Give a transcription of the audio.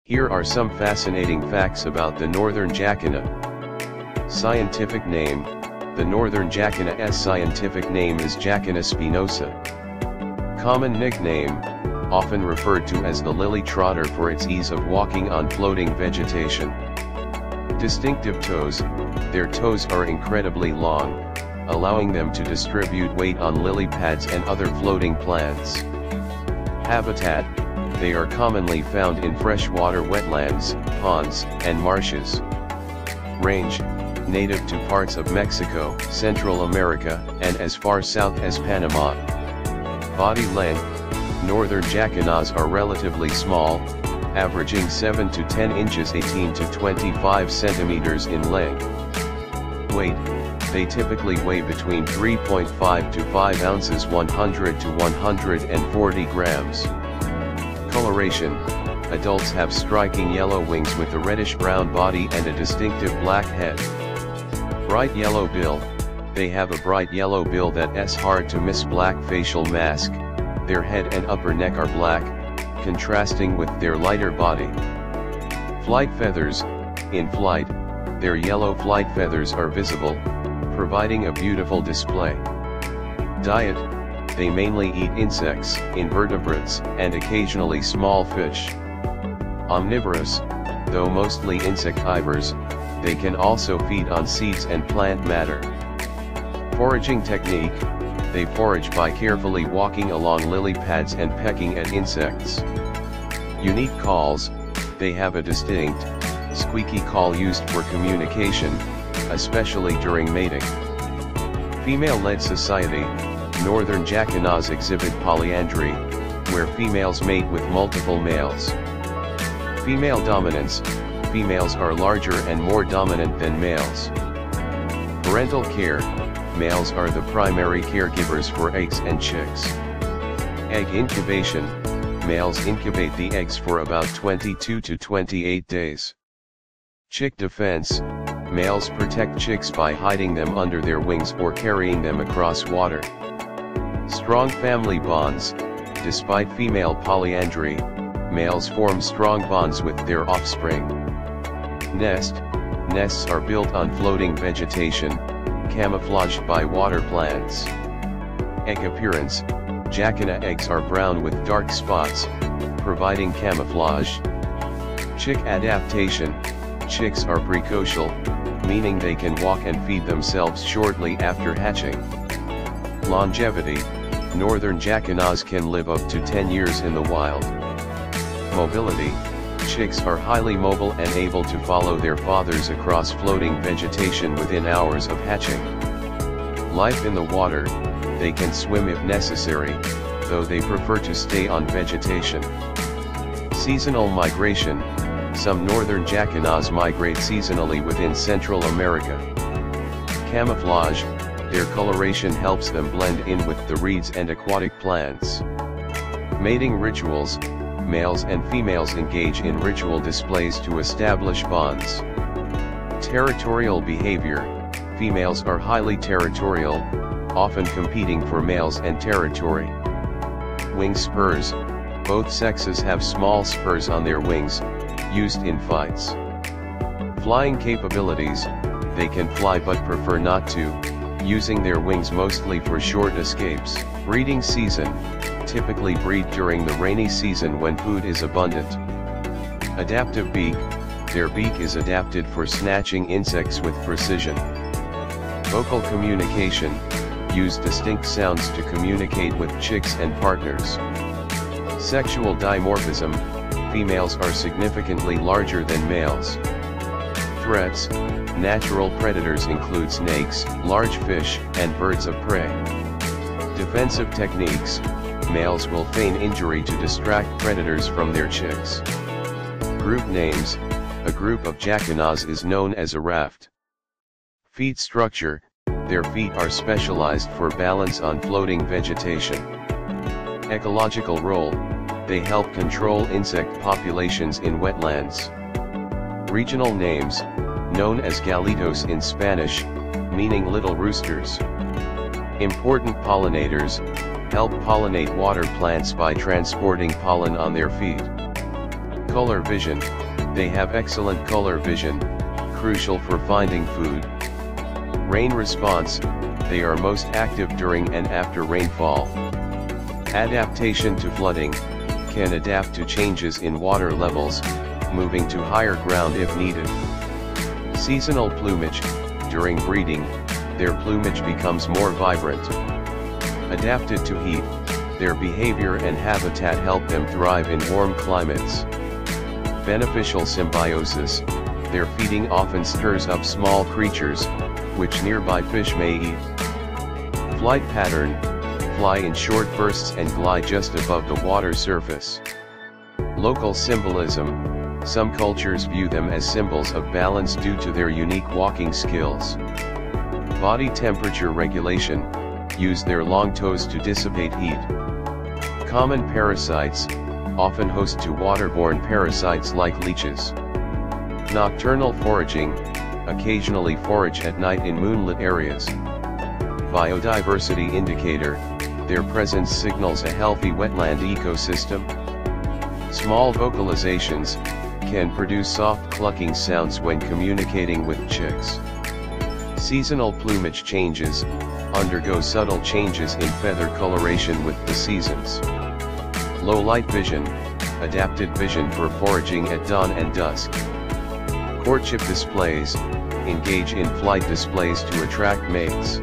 Here are some fascinating facts about the Northern Jacana. Scientific name: the Northern Jacana's scientific name is Jacana spinosa. Common nickname, often referred to as the lily trotter for its ease of walking on floating vegetation. Distinctive toes: their toes are incredibly long, allowing them to distribute weight on lily pads and other floating plants. Habitat: they are commonly found in freshwater wetlands, ponds, and marshes. Range: native to parts of Mexico, Central America, and as far south as Panama. Body length: Northern Jacanas are relatively small, averaging 7 to 10 inches 18 to 25 centimeters in length. Weight: they typically weigh between 3.5 to 5 ounces 100 to 140 grams. Coloration: adults have striking yellow wings with a reddish-brown body and a distinctive black head. Bright yellow bill: they have a bright yellow bill that's hard to miss. Black facial mask: their head and upper neck are black, contrasting with their lighter body. Flight feathers: in flight, their yellow flight feathers are visible, providing a beautiful display. Diet: they mainly eat insects, invertebrates, and occasionally small fish. Omnivorous: though mostly insectivores, they can also feed on seeds and plant matter. Foraging technique: they forage by carefully walking along lily pads and pecking at insects. Unique calls: they have a distinct, squeaky call used for communication, especially during mating. Female-led society: Northern Jacanas exhibit polyandry, where females mate with multiple males. Female dominance: females are larger and more dominant than males. Parental care: males are the primary caregivers for eggs and chicks. Egg incubation: males incubate the eggs for about 22 to 28 days. Chick defense: males protect chicks by hiding them under their wings or carrying them across water. Strong family bonds: despite female polyandry, males form strong bonds with their offspring. Nests are built on floating vegetation, camouflaged by water plants. Egg appearance: Jacana eggs are brown with dark spots, providing camouflage. Chick adaptation: chicks are precocial, meaning they can walk and feed themselves shortly after hatching. Longevity: Northern Jacanas can live up to 10 years in the wild. Mobility: chicks are highly mobile and able to follow their fathers across floating vegetation within hours of hatching. Life in the water: they can swim if necessary, though they prefer to stay on vegetation. Seasonal migration: some Northern Jacanas migrate seasonally within Central America. Camouflage: their coloration helps them blend in with the reeds and aquatic plants. Mating rituals: males and females engage in ritual displays to establish bonds. Territorial behavior: females are highly territorial, often competing for males and territory. Wing spurs: both sexes have small spurs on their wings, used in fights. Flying capabilities: they can fly but prefer not to, using their wings mostly for short escapes. Breeding season: typically breed during the rainy season when food is abundant. Adaptive beak: their beak is adapted for snatching insects with precision. Vocal communication: use distinct sounds to communicate with chicks and partners. Sexual dimorphism: females are significantly larger than males. Threats: natural predators include snakes, large fish, and birds of prey. Defensive techniques: males will feign injury to distract predators from their chicks. Group names: a group of Jacanas is known as a raft. Feet structure: their feet are specialized for balance on floating vegetation. Ecological role: they help control insect populations in wetlands. Regional names: known as galitos in Spanish, meaning little roosters. Important pollinators: help pollinate water plants by transporting pollen on their feet. Color vision, they have excellent color vision, crucial for finding food. Rain response, they are most active during and after rainfall. Adaptation to flooding, can adapt to changes in water levels, moving to higher ground if needed. Seasonal plumage, during breeding, their plumage becomes more vibrant. Adapted to heat, their behavior and habitat help them thrive in warm climates. Beneficial symbiosis, their feeding often stirs up small creatures, which nearby fish may eat. Flight pattern, fly in short bursts and glide just above the water surface. Local symbolism, some cultures view them as symbols of balance due to their unique walking skills. Body temperature regulation, use their long toes to dissipate heat. Common parasites, often host to waterborne parasites like leeches. Nocturnal foraging, occasionally forage at night in moonlit areas. Biodiversity indicator, their presence signals a healthy wetland ecosystem. Small vocalizations, can produce soft clucking sounds when communicating with chicks. Seasonal plumage changes, undergo subtle changes in feather coloration with the seasons. Low light vision, adapted vision for foraging at dawn and dusk. Courtship displays, engage in flight displays to attract mates.